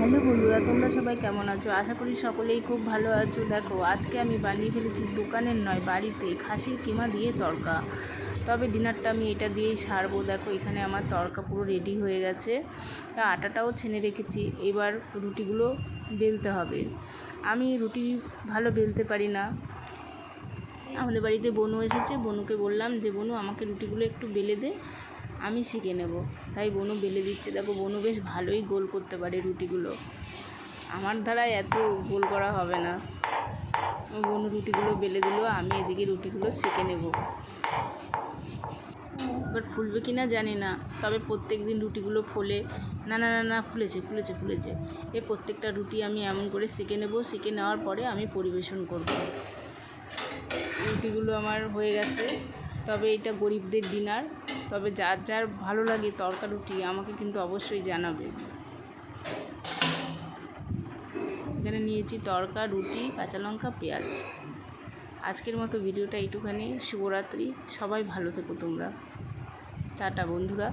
Hello বন্ধুরা, তোমরা সবাই কেমন আছো? আশা করি সকলেই খুব ভালো আছো। দেখো, আজকে আমি বানিয়ে ফেলেছি দোকানের নয়, বাড়িতে খাসির কিমা দিয়ে তড়কা। তবে ডিনারটা আমি এটা দিয়েই সারবো। দেখো, এখানে আমার তড়কা পুরো রেডি হয়ে গেছে। আটাটাও ছেনে রেখেছি। এবার রুটিগুলো বেলতে হবে। আমি রুটি ভালো বেলতে পারি না। আমাদের বাড়িতে বনু এসেছে, বনুকে বললাম যে বনু আমাকে রুটিগুলো একটু বেলে দে, আমি শিখে নেব। তাই বনু বেলে দিচ্ছে। দেখো, বনু বেশ ভালোই গোল করতে পারে রুটিগুলো। আমার দ্বারা এত গোল করা হবে না। বনু রুটিগুলো বেলে দিল, আমি এদিকে রুটিগুলো সেঁকে নেব। এবার ফুলবে কি না জানি না, তবে প্রত্যেক দিন রুটিগুলো ফোলে। না না না না, ফুলেছে ফুলেছে ফুলেছে। এই প্রত্যেকটা রুটি আমি এমন করে সেঁকে নেব। সেঁকে নেওয়ার পরে আমি পরিবেশন করব। রুটিগুলো আমার হয়ে গেছে। তবে এটা গরিবদের ডিনার। তবে যার যার ভালো লাগে তড়কা রুটি, আমাকে কিন্তু অবশ্যই জানাবে। এখানে নিয়েছি তড়কা, রুটি, কাঁচা লঙ্কা, পেঁয়াজ। আজকের মতো ভিডিওটা এইটুখানি। শুভরাত্রি। সবাই ভালো থেকো তোমরা। টাটা বন্ধুরা।